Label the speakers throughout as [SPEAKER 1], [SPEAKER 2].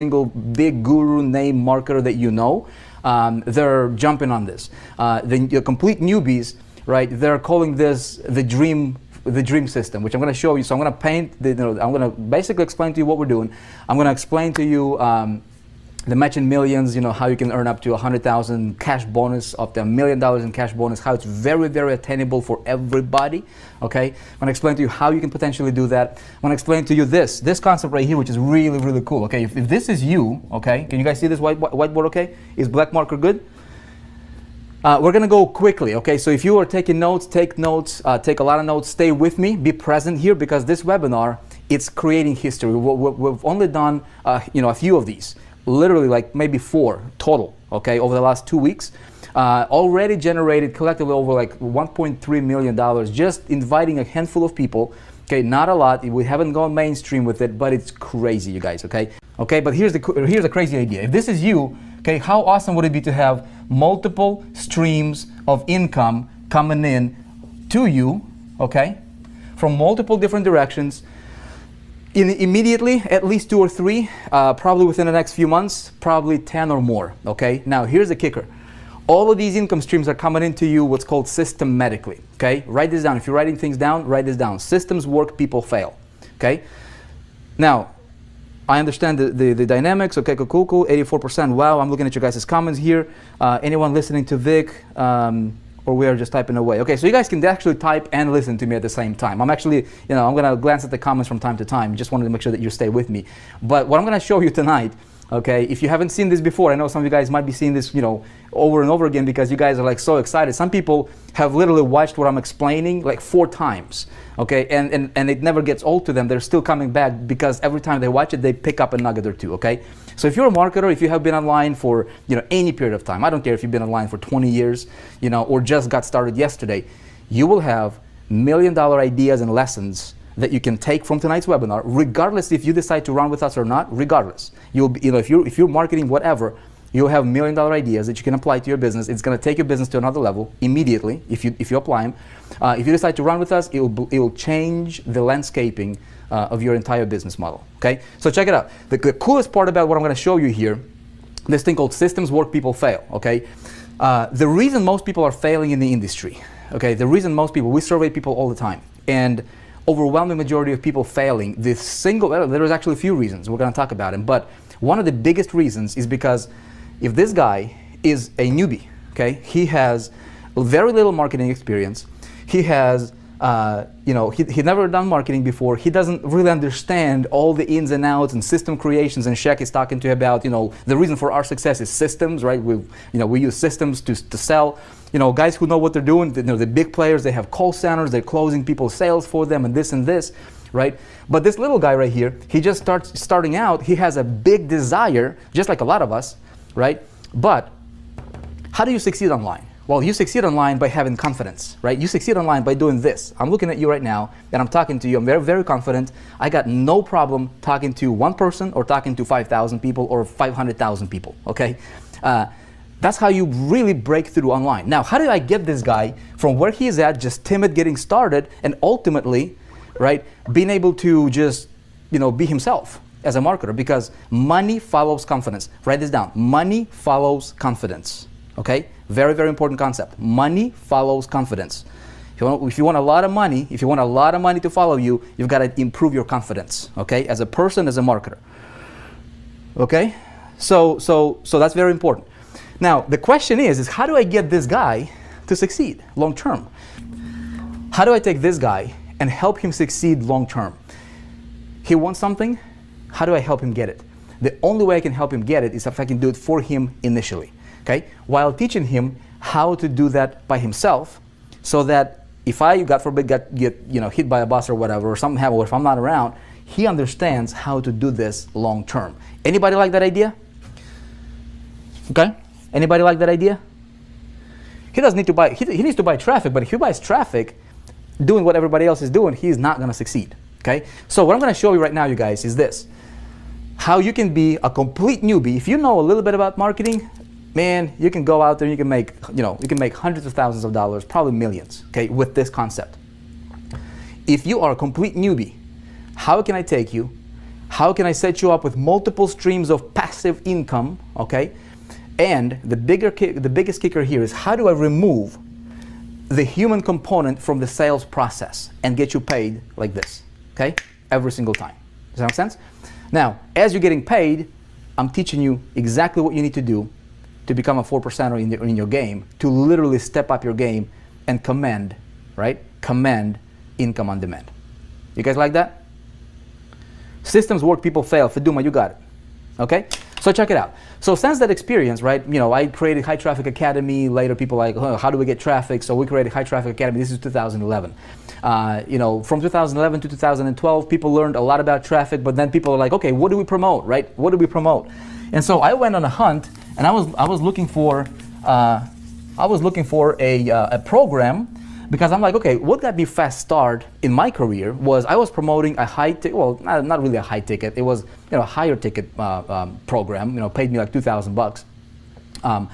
[SPEAKER 1] single big guru name marketer that you know, they're jumping on this. The complete newbies, right? They're calling this the dream system, which I'm going to show you. So I'm going to paint. I'm going to basically explain to you what we're doing. I'm going to explain to you the match in millions. How you can earn up to 100,000 cash bonus, up to $1 million in cash bonus. How it's very, very attainable for everybody. Okay, I'm going to explain to you how you can potentially do that. I'm going to explain to you this concept right here, which is really, really cool. Okay, if this is you, okay, can you guys see this whiteboard? Okay, is black marker good? We're going to go quickly, okay? So if you are taking notes, take notes, take a lot of notes, stay with me, be present here, because this webinar, it's creating history. We've only done, a few of these, literally like maybe 4 total, okay, over the last 2 weeks. Already generated collectively over like $1.3 million, just inviting a handful of people, okay, not a lot. We haven't gone mainstream with it, but it's crazy, you guys, okay? Okay, but here's a crazy idea. If this is you, okay, how awesome would it be to have multiple streams of income coming in to you, okay, from multiple different directions, immediately, at least 2 or 3, probably within the next few months, probably 10 or more, okay? Now, here's the kicker. All of these income streams are coming into you what's called systematically, okay? Write this down. If you're writing things down, write this down. Systems work, people fail, okay? Now, I understand the dynamics. Okay, cool. 84%. Wow, I'm looking at your guys' comments here. Anyone listening to Vic, or we are just typing away? Okay, so you guys can actually type and listen to me at the same time. I'm actually, I'm going to glance at the comments from time to time. Just wanted to make sure that you stay with me. But what I'm going to show you tonight, okay, if you haven't seen this before, I know some of you guys might be seeing this, over and over again because you guys are like so excited. Some people have literally watched what I'm explaining like 4 times, okay, and it never gets old to them. They're still coming back because every time they watch it, they pick up a nugget or two, okay? So if you're a marketer, if you have been online for, any period of time, I don't care if you've been online for 20 years, or just got started yesterday, you will have $1 million ideas and lessons that you can take from tonight's webinar, regardless if you decide to run with us or not. Regardless, you'll be, if you're marketing whatever, you'll have $1 million ideas that you can apply to your business. It's going to take your business to another level immediately if you apply them. If you decide to run with us, it will change the landscaping of your entire business model. Okay, so check it out. The coolest part about what I'm going to show you here, this thing called systems work, people fail. Okay, the reason most people are failing in the industry. Okay, the reason most people, we survey people all the time, and overwhelming majority of people failing, there's actually a few reasons. We're going to talk about them, but one of the biggest reasons is because if this guy is a newbie, okay, he has very little marketing experience, he has, he's never done marketing before, he doesn't really understand all the ins and outs and system creations, and Shaq is talking to you about, the reason for our success is systems, right? We use systems to sell. Guys who know what they're doing, the big players, they have call centers, they're closing people's sales for them and this, right? But this little guy right here, he just starting out, he has a big desire, just like a lot of us, right? But how do you succeed online? Well, you succeed online by having confidence, right? You succeed online by doing this. I'm looking at you right now and I'm talking to you. I'm very, very confident. I got no problem talking to one person or talking to 5,000 people or 500,000 people, okay? That's how you really break through online. Now, how do I get this guy from where he is at, just timid, getting started, and ultimately, right, being able to just, be himself as a marketer? Because money follows confidence. Write this down. Money follows confidence. Okay? Very, very important concept. Money follows confidence. If you want a lot of money, to follow you, you've got to improve your confidence. Okay? As a person, as a marketer. Okay? So that's very important. Now, the question is how do I get this guy to succeed long term? How do I take this guy and help him succeed long term? He wants something. How do I help him get it? The only way I can help him get it is if I can do it for him initially, okay? While teaching him how to do that by himself, so that if I, God forbid, get hit by a bus or whatever, or something happens, or if I'm not around, he understands how to do this long term. Anybody like that idea? Okay? Anybody like that idea? He doesn't need to buy, he needs to buy traffic, but if he buys traffic doing what everybody else is doing, he's not going to succeed. Okay? So what I'm going to show you right now, you guys, is this. How you can be a complete newbie. If you know a little bit about marketing, man, you can go out there and you can make hundreds of thousands of dollars, probably millions, okay, with this concept. If you are a complete newbie, how can I take you How can I set you up with multiple streams of passive income, okay? And the biggest kicker here is, how do I remove the human component from the sales process and get you paid like this, okay? Every single time. Does that make sense? Now, as you're getting paid, I'm teaching you exactly what you need to do to become a 4%er in your game, to literally step up your game and command, right? Command income on demand. You guys like that? Systems work, people fail. Feduma, you got it. Okay? So check it out. So since that experience, right, you know, I created High Traffic Academy. Later, people like, oh, how do we get traffic? So we created High Traffic Academy. This is 2011. You know, from 2011 to 2012, people learned a lot about traffic, but then people are like, okay, what do we promote, right? What do we promote? And so I went on a hunt, and I was looking for a program, because I'm like, okay, what got me fast start in my career was I was promoting a high ticket, well, not really a high ticket, it was, you know, a higher ticket program, you know, paid me like $2,000.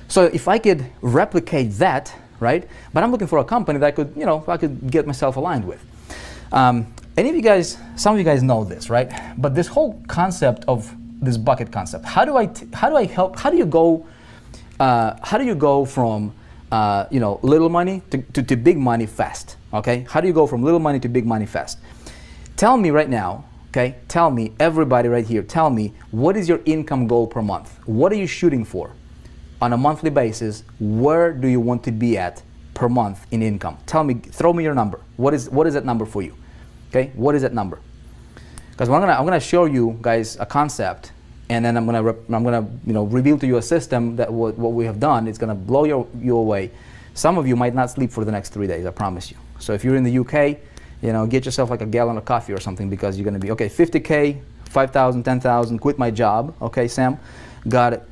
[SPEAKER 1] So if I could replicate that, right, but I'm looking for a company that I could, you know, I could get myself aligned with. Any of you guys, some of you guys know this, right? But this whole concept of this bucket concept, how do you go from you know, little money to big money fast, okay? How do you go from little money to big money fast? Tell me right now, okay? Tell me, everybody right here, tell me, what is your income goal per month? What are you shooting for? On a monthly basis, where do you want to be at per month in income? Tell me, throw me your number. What is that number for you? Okay, what is that number? Because I'm gonna show you guys a concept, and then I'm gonna you know, reveal to you a system that what we have done is gonna blow you away. Some of you might not sleep for the next 3 days, I promise you. So if you're in the UK, you know, get yourself like a gallon of coffee or something, because you're gonna be, okay, 50K, 5,000, 10,000, quit my job, okay, Sam, got it.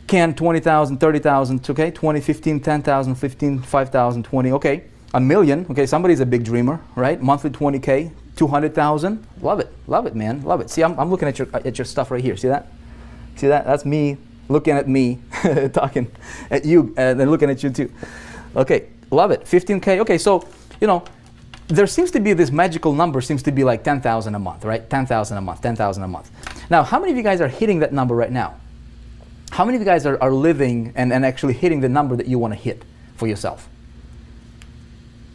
[SPEAKER 1] Can 20,000, 30,000, okay, 20, 15, 10,000, 15, 5,000, 20, okay, a million, okay, somebody's a big dreamer, right? Monthly 20K, 200,000, love it, man, love it. See, I'm looking at your stuff right here. See that? See that? That's me looking at me, talking at you, and then looking at you too. Okay, love it. 15K. Okay, so you know, there seems to be this magical number. Seems to be like 10,000 a month, right? 10,000 a month, 10,000 a month. Now, how many of you guys are hitting that number right now? How many of you guys are living and actually hitting the number that you want to hit for yourself?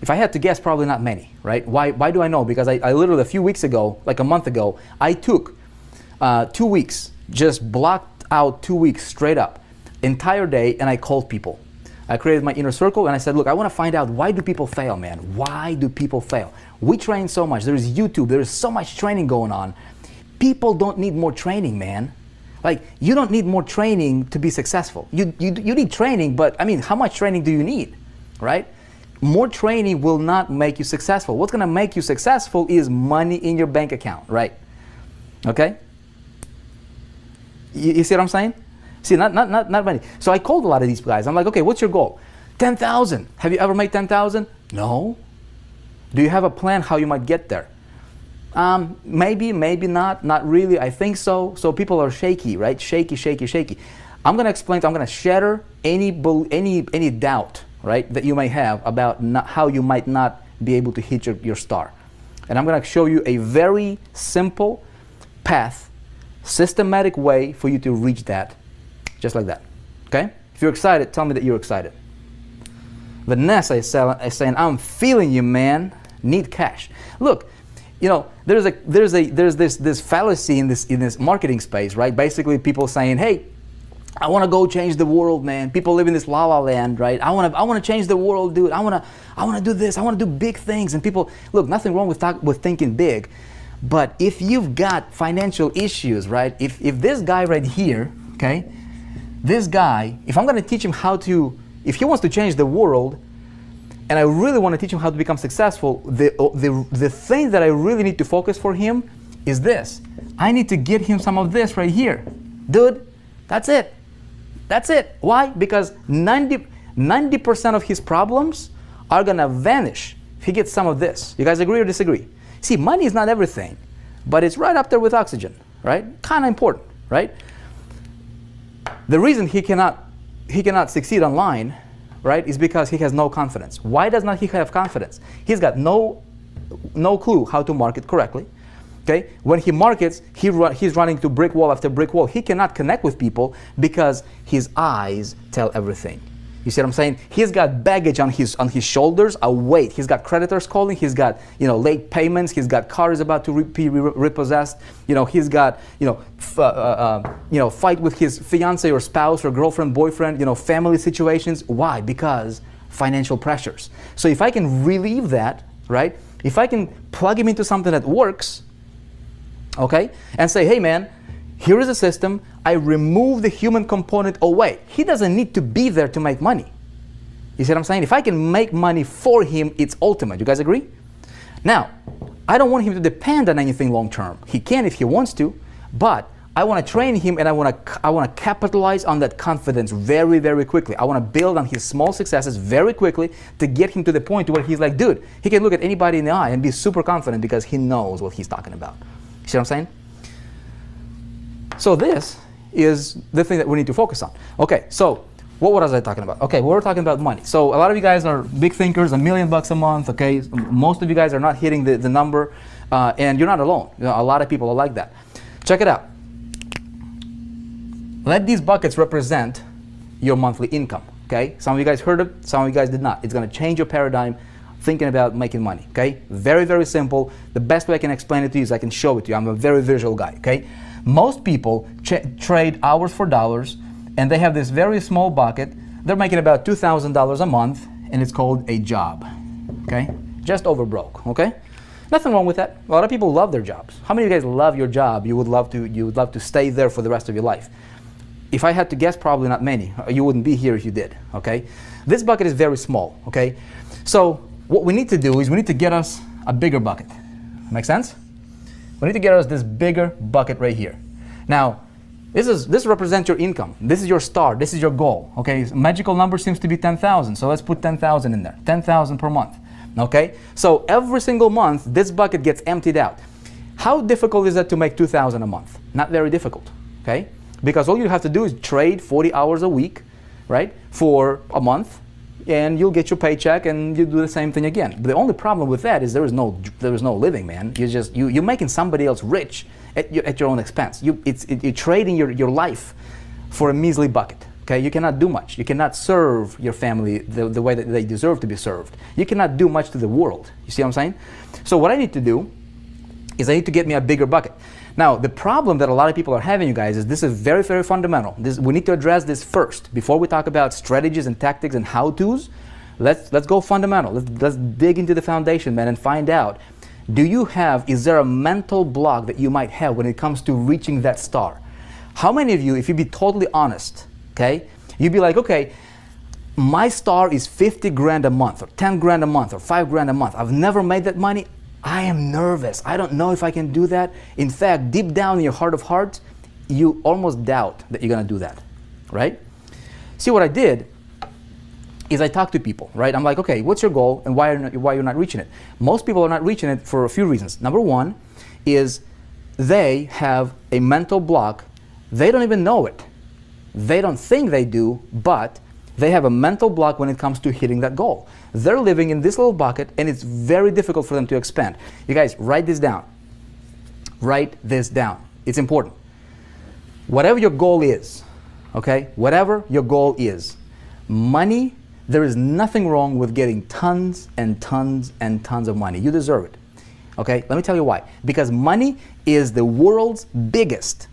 [SPEAKER 1] If I had to guess, probably not many, right? Why do I know? Because I literally a few weeks ago, like a month ago, I took 2 weeks, just blocked out 2 weeks straight up, entire day, and I called people. I created my inner circle, and I said, look, I want to find out, why do people fail, man? Why do people fail? We train so much. There's YouTube. There's so much training going on. People don't need more training, man. Like, you don't need more training to be successful. You need training, but I mean, how much training do you need, right? More training will not make you successful. What's going to make you successful is money in your bank account, right? Okay? You see what I'm saying? See, not money. So I called a lot of these guys. I'm like, okay, what's your goal? 10,000. Have you ever made 10,000? No. Do you have a plan how you might get there? Maybe not. Not really. I think so. So people are shaky, right? Shaky. I'm going to explain. I'm going to shatter any doubt, right, that you may have about how you might not be able to hit your star. And I'm going to show you a very simple path, systematic way for you to reach that, just like that. Okay? If you're excited, tell me that you're excited. Vanessa is saying, I'm feeling you, man. Need cash. Look, you know, there's this fallacy in this marketing space, right? Basically, people saying, hey, I want to go change the world, man. People live in this la la land, right? I want to change the world, dude. I want to do this. I want to do big things. And people, look, nothing wrong with thinking big, but if you've got financial issues, right? If this guy right here, okay, this guy, if I'm going to teach him if he wants to change the world, and I really want to teach him how to become successful, the thing that I really need to focus for him is this. I need to get him some of this right here, dude. That's it. That's it. Why? Because 90% of his problems are going to vanish if he gets some of this. You guys agree or disagree? See, money is not everything, but it's right up there with oxygen, right? Kind of important, right? The reason he cannot succeed online, right, is because he has no confidence. Why does not he have confidence? He's got no clue how to market correctly. Okay, when he markets, he's running to brick wall after brick wall. He cannot connect with people because his eyes tell everything. You see what I'm saying? He's got baggage on his shoulders, a weight. He's got creditors calling. He's got late payments. He's got cars about to be repossessed. He's got fight with his fiance or spouse or girlfriend, boyfriend. Family situations. Why? Because financial pressures. So if I can relieve that, right? If I can plug him into something that works, okay, and say, hey man, here is a system. I remove the human component away. He doesn't need to be there to make money. You see what I'm saying? If I can make money for him, it's ultimate. You guys agree? Now, I don't want him to depend on anything long term. He can if he wants to, but I want to train him and I want to capitalize on that confidence very, very quickly. I want to build on his small successes very quickly to get him to the point where he's like, dude, he can look at anybody in the eye and be super confident because he knows what he's talking about. You see what I'm saying? So this is the thing that we need to focus on. Okay, so what was I talking about? Okay, we're talking about money. So a lot of you guys are big thinkers, $1 million a month, okay? Most of you guys are not hitting the number, and you're not alone. A lot of people are like that. Check it out. Let these buckets represent your monthly income, okay? Some of you guys heard it, some of you guys did not. It's gonna change your paradigm thinking about making money, okay? Very, very simple. The best way I can explain it to you is I can show it to you. I'm a very visual guy, okay? Most people trade hours for dollars, and they have this very small bucket. They're making about $2,000 a month, and it's called a job, okay? Just over broke, okay? Nothing wrong with that. A lot of people love their jobs. How many of you guys love your job? You would love to stay there for the rest of your life. If I had to guess, probably not many. You wouldn't be here if you did, okay? This bucket is very small, okay? So what we need to do is we need to get us a bigger bucket. Make sense? We need to get us this bigger bucket right here. Now, this represents your income. This is your star. This is your goal. Okay, magical number seems to be 10,000. So let's put 10,000 in there. 10,000 per month. Okay. So every single month, this bucket gets emptied out. How difficult is that to make 2,000 a month? Not very difficult. Okay, because all you have to do is trade 40 hours a week, right, for a month, and you'll get your paycheck and you do the same thing again. But the only problem with that is there is no living, man. You're making somebody else rich at your own expense. You're trading your life for a measly bucket. Okay, you cannot do much. You cannot serve your family the way that they deserve to be served. You cannot do much to the world. You see what I'm saying? So what I need to do is I need to get me a bigger bucket. Now, the problem that a lot of people are having, you guys, is this is very, very fundamental. We need to address this first. Before we talk about strategies and tactics and how-tos, let's go fundamental. Let's dig into the foundation, man, and find out, is there a mental block that you might have when it comes to reaching that star? How many of you, if you be totally honest, okay, you'd be like, okay, my star is 50 grand a month, or 10 grand a month, or 5 grand a month. I've never made that money. I am nervous. I don't know if I can do that. In fact, deep down in your heart of hearts, you almost doubt that you're going to do that, right? See, what I did is I talked to people, right? I'm like, okay, what's your goal and why you're not reaching it? Most people are not reaching it for a few reasons. Number one is they have a mental block. They don't even know it. They don't think they do, but they have a mental block when it comes to hitting that goal. They're living in this little bucket, and it's very difficult for them to expand. You guys, write this down. Write this down. It's important. Whatever your goal is, okay? Whatever your goal is, money, there is nothing wrong with getting tons and tons and tons of money. You deserve it, okay? Let me tell you why. Because money is the world's biggest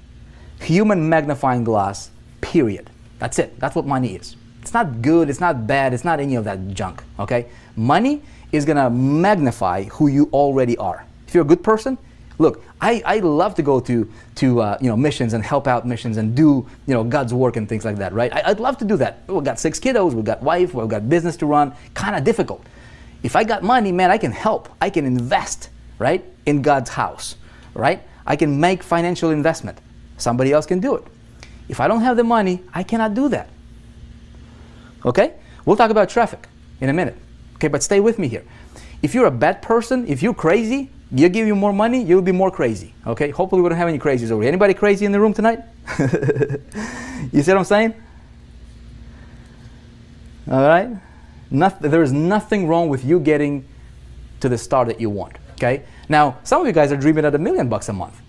[SPEAKER 1] human magnifying glass, period. That's it. That's what money is. It's not good, it's not bad, it's not any of that junk, okay? Money is gonna magnify who you already are. If you're a good person, look, I love to go to missions and help out missions and do God's work and things like that, right? I'd love to do that. We've got 6 kiddos, we've got wife, we've got business to run, kind of difficult. If I got money, man, I can help, I can invest, right, in God's house, right? I can make financial investment. Somebody else can do it. If I don't have the money, I cannot do that. Okay? We'll talk about traffic in a minute. Okay, but stay with me here. If you're a bad person, if you're crazy, you give you more money, you'll be more crazy. Okay? Hopefully we don't have any crazies over here. Anybody crazy in the room tonight? You see what I'm saying? All right? There is nothing wrong with you getting to the star that you want. Okay? Now, some of you guys are dreaming at $1 million a month.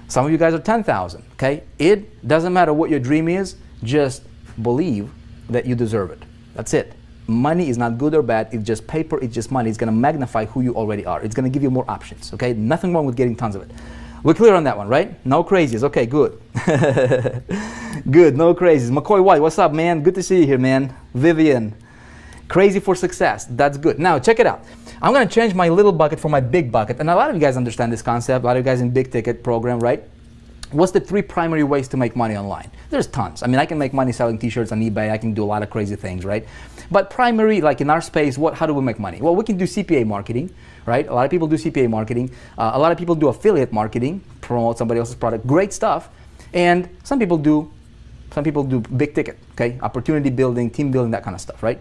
[SPEAKER 1] Some of you guys are 10,000, okay? It doesn't matter what your dream is, just believe that you deserve it. That's it. Money is not good or bad, it's just paper, it's just money. It's gonna magnify who you already are. It's gonna give you more options, okay? Nothing wrong with getting tons of it. We're clear on that one, right? No crazies, okay, good. Good, no crazies. McCoy White, what's up, man? Good to see you here, man. Vivian, crazy for success, that's good. Now, check it out. I'm gonna change my little bucket for my big bucket, and a lot of you guys understand this concept, a lot of you guys in big ticket program, right? What's the 3 primary ways to make money online? There's tons. I mean, I can make money selling t-shirts on eBay, I can do a lot of crazy things, right? But primary, like in our space, how do we make money? Well, we can do CPA marketing, right? A lot of people do CPA marketing. A lot of people do affiliate marketing, promote somebody else's product, great stuff. And some people do big ticket, okay? Opportunity building, team building, that kind of stuff, right?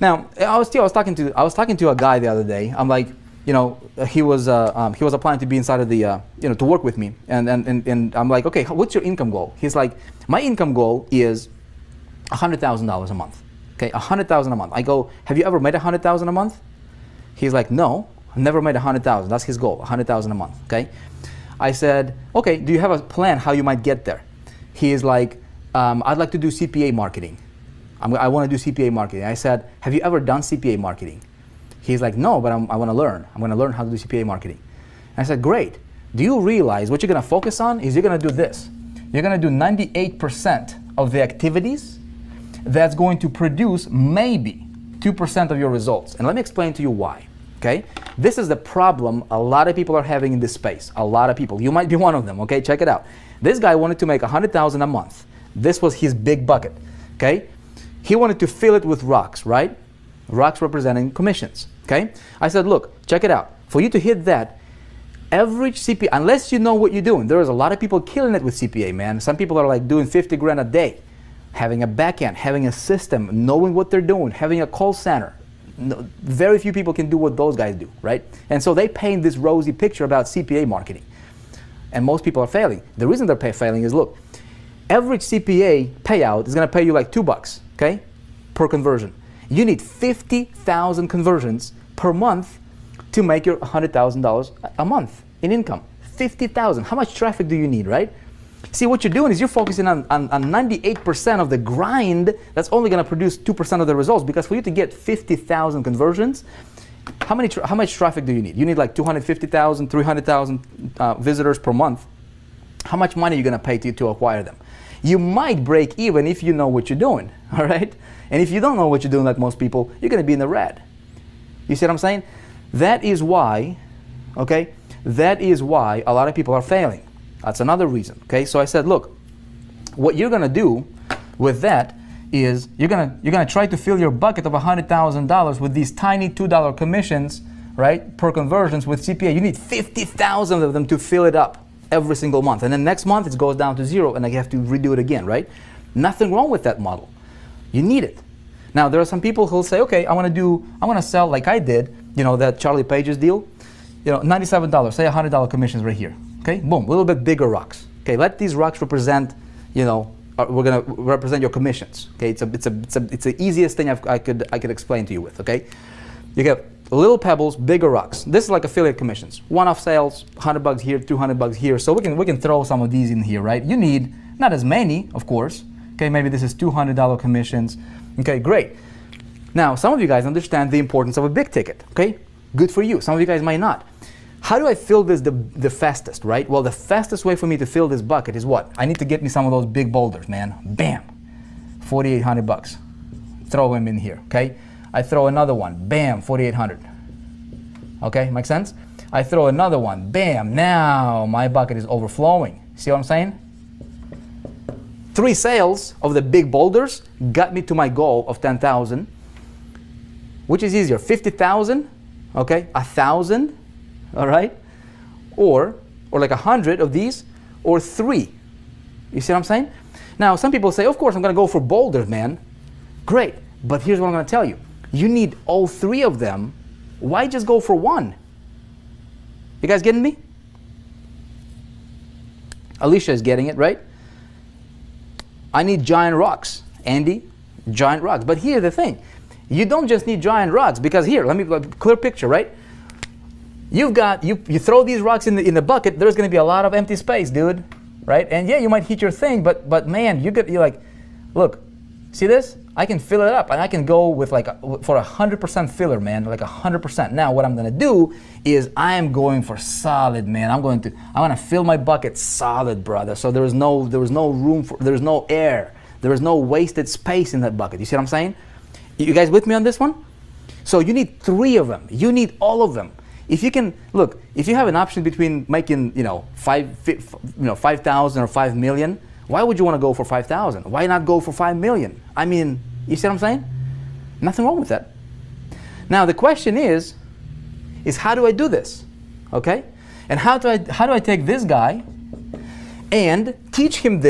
[SPEAKER 1] Now, I was talking to a guy the other day. I'm like, you know, he was applying to be inside of the, you know, to work with me. And I'm like, okay, what's your income goal? He's like, my income goal is $100,000 a month. Okay, $100,000 a month. I go, have you ever made $100,000 a month? He's like, no, I've never made $100,000. That's his goal, $100,000 a month. Okay. I said, okay, do you have a plan how you might get there? He is like, I'd like to do CPA marketing. I want to do CPA marketing. I said, have you ever done CPA marketing? He's like, no, but I want to learn. I'm going to learn how to do CPA marketing. I said, great. Do you realize what you're going to focus on is you're going to do this. You're going to do 98% of the activities that's going to produce maybe 2% of your results. And let me explain to you why, okay? This is the problem a lot of people are having in this space. A lot of people. You might be one of them, okay? Check it out. This guy wanted to make $100,000 a month. This was his big bucket, okay? He wanted to fill it with rocks, right? Rocks representing commissions, okay? I said, look, check it out. For you to hit that, average CPA, unless you know what you're doing, there is a lot of people killing it with CPA, man. Some people are like doing 50 grand a day. Having a backend, having a system, knowing what they're doing, having a call center. No, very few people can do what those guys do, right? And so they paint this rosy picture about CPA marketing. And most people are failing. The reason they're failing is, look, average CPA payout is going to pay you like $2, okay, per conversion. You need 50,000 conversions per month to make your $100,000 a month in income. 50,000. How much traffic do you need, right? See, what you're doing is you're focusing on 98% of the grind that's only going to produce 2% of the results, because for you to get 50,000 conversions, how much traffic do you need? You need like 250,000, 300,000 visitors per month. How much money are you going to pay to acquire them? You might break even if you know what you're doing, all right? And if you don't know what you're doing, like most people, you're going to be in the red. You see what I'm saying? That is why, okay, that is why a lot of people are failing. That's another reason, okay? So I said, look, what you're gonna do with that is you're gonna try to fill your bucket of $100,000 with these tiny $2 commissions, right, per conversions with CPA. You need 50,000 of them to fill it up every single month. And then next month it goes down to 0 and I have to redo it again, right? Nothing wrong with that model. You need it. Now, there are some people who'll say, okay, I wanna sell like I did, you know, that Charlie Page's deal, you know, $97, say $100 commissions right here. Okay, boom, a little bit bigger rocks. Okay, let these rocks represent, you know, we're gonna represent your commissions. Okay, it's the easiest thing I could explain to you with. Okay, you get little pebbles, bigger rocks. This is like affiliate commissions. One-off sales, $100 here, $200 here. So we can throw some of these in here, right? You need not as many, of course. Okay, maybe this is $200 commissions. Okay, great. Now, some of you guys understand the importance of a big ticket. Okay, good for you. Some of you guys might not. How do I fill this the fastest, right? Well, the fastest way for me to fill this bucket is what? I need to get me some of those big boulders, man. Bam, $4,800. Throw them in here, okay? I throw another one, bam, $4,800. Okay, make sense? I throw another one, bam, now my bucket is overflowing. See what I'm saying? 3 sales of the big boulders got me to my goal of 10,000. Which is easier, 50,000, okay, 1,000, all right, or like 100 of these, or 3. You see what I'm saying? Now, some people say, of course, I'm going to go for boulders, man. Great, but here's what I'm going to tell you. You need all 3 of them. Why just go for 1? You guys getting me? Alicia is getting it, right? I need giant rocks. Andy, giant rocks. But here's the thing. You don't just need giant rocks, because here, let me, clear picture, right? you throw these rocks in the bucket, there's going to be a lot of empty space, dude, right? And yeah, you might hit your thing, but man, you're like, look, see this? I can fill it up, and I can go with for 100% filler, man, like 100%. Now, what I'm going to do is I am going for solid, man. I'm going to fill my bucket solid, brother. So there was no room for, there's no air, there was no wasted space in that bucket. You see what I'm saying? You guys with me on this one? So you need 3 of them. You need all of them. If you can look, if you have an option between making 5,000 or 5 million, why would you want to go for 5,000? Why not go for 5 million? I mean, you see what I'm saying? Nothing wrong with that. Now the question is how do I do this? Okay? And how do I take this guy and teach him this?